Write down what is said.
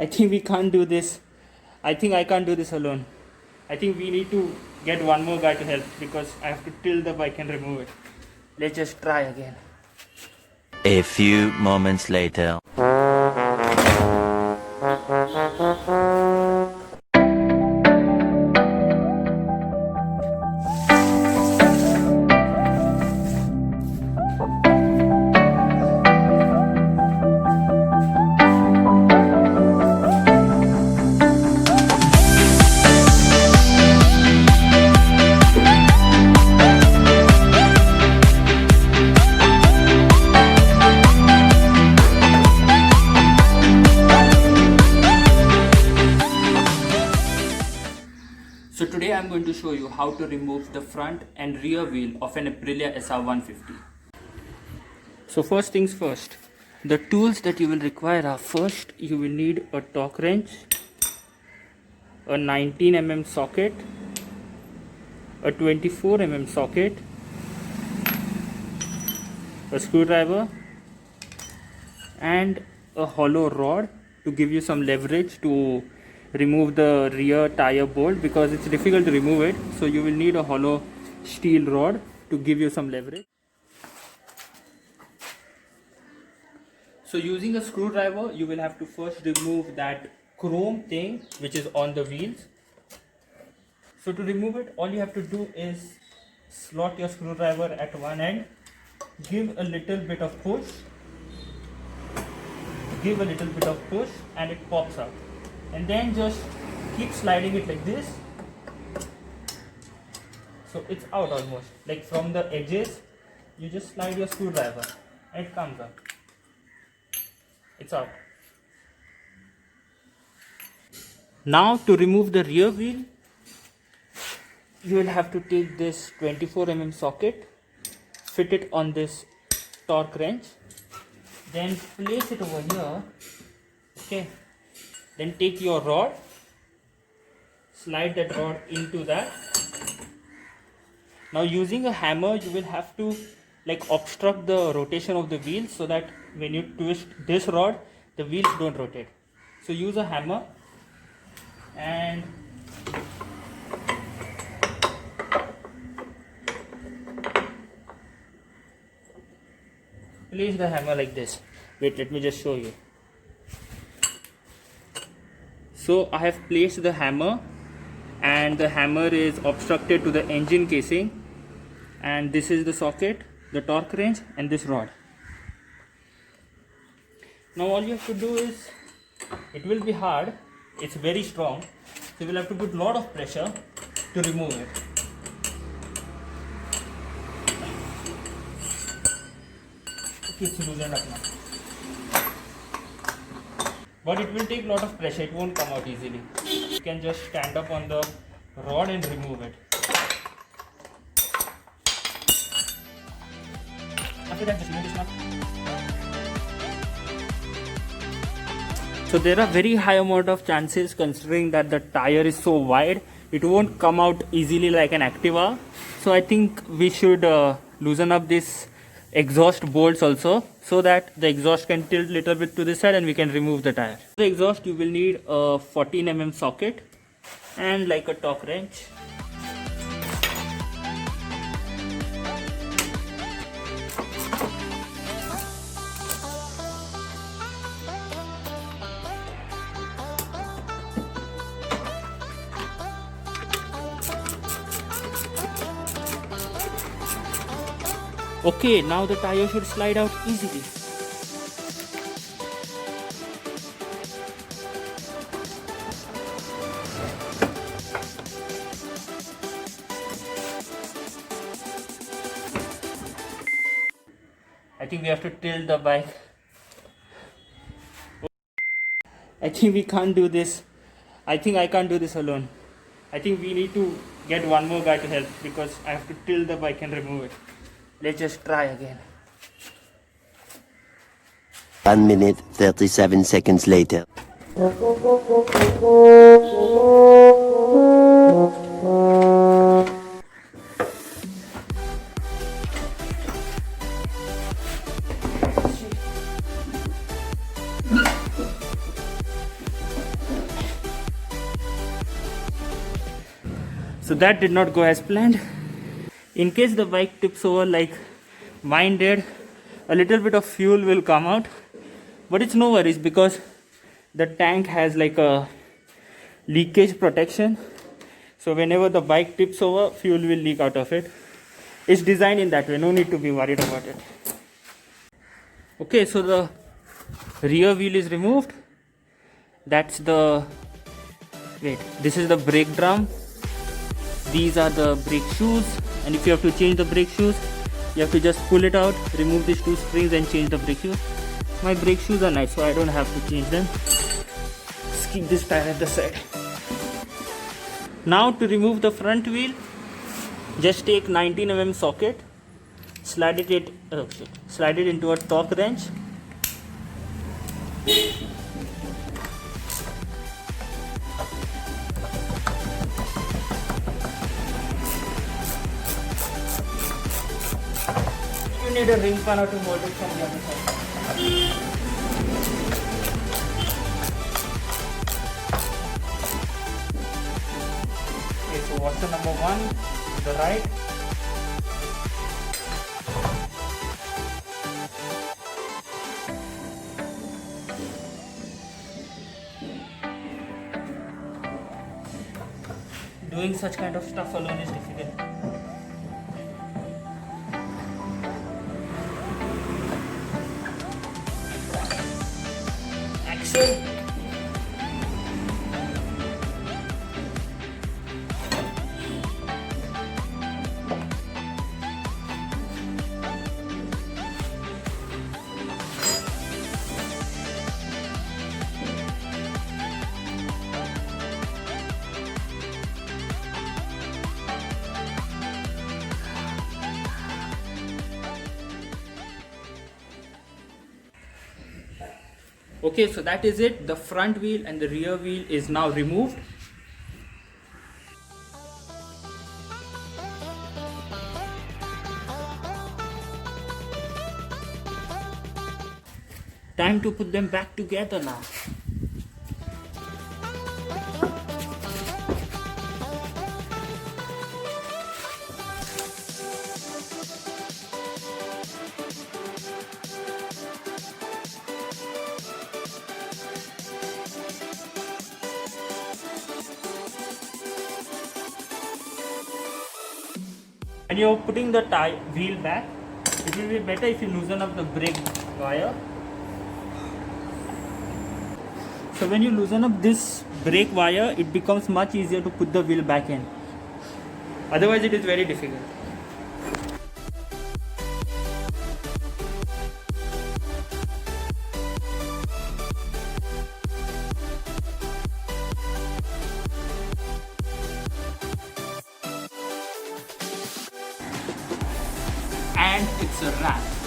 I think we can't do this. I think I can't do this alone. I think we need to get one more guy to help because I have to tilt the bike and remove it. Let's just try again. A few moments later. So today I'm going to show you how to remove the front and rear wheel of an Aprilia SR 150. So first things first, the tools that you will require are: first you will need a torque wrench, a 19 mm socket, a 24 mm socket, a screwdriver and a hollow rod to give you some leverage to remove the rear tire bolt, because it's difficult to remove it. So you will need a hollow steel rod to give you some leverage. So using a screwdriver, you will have to first remove that chrome thing which is on the wheels. So to remove it, all you have to do is slot your screwdriver at one end, give a little bit of push, and it pops out. And then just keep sliding it like this. So it's out almost. Like from the edges, you just slide your screwdriver and it comes out. It's out. Now to remove the rear wheel, you will have to take this 24 mm socket, fit it on this torque wrench, then place it over here. Okay. Then take your rod, slide that rod into that. Now using a hammer, you will have to obstruct the rotation of the wheels so that when you twist this rod, the wheels don't rotate. So use a hammer and place the hammer like this. Wait, let me just show you. So I have placed the hammer and the hammer is obstructed to the engine casing, and this is the socket, the torque wrench and this rod. Now all you have to do is, it will be hard, it's very strong, so you will have to put a lot of pressure to remove it. Okay, it's loosened up now. But it will take a lot of pressure, it won't come out easily. You can just stand up on the rod and remove it. After that, just move this nut. So there are very high amount of chances, considering that the tire is so wide, it won't come out easily like an Activa. So I think we should loosen up this exhaust bolts also, so that the exhaust can tilt little bit to this side and we can remove the tire. For the exhaust, you will need a 14 mm socket and like a torque wrench. Okay, now the tire should slide out easily. I think we have to tilt the bike. I think we can't do this. I think I can't do this alone. I think we need to get one more guy to help because I have to tilt the bike and remove it. Let's just try again. 1 minute 37 seconds later. So that did not go as planned. In case the bike tips over like mine did, a little bit of fuel will come out, but it's no worries because the tank has like a leakage protection. So whenever the bike tips over, fuel will leak out of it. It's designed in that way, no need to be worried about it. Okay, so the rear wheel is removed. That's the, wait, this is the brake drum. These are the brake shoes, and if you have to change the brake shoes, you have to just pull it out, remove these two springs and change the brake shoes. My brake shoes are nice, so I don't have to change them. Just keep this tire at the side. Now to remove the front wheel, just take 19mm socket, slide it into a torque wrench. You need a ring panel to hold it from the other side. Okay, so what's the number one? To the right. Doing such kind of stuff alone is difficult. Axle. Okay, so that is it. The front wheel and the rear wheel is now removed. Time to put them back together now. When you're putting the wheel back, it will be better if you loosen up the brake wire. So when you loosen up this brake wire, it becomes much easier to put the wheel back in. Otherwise it is very difficult. And it's a wrap.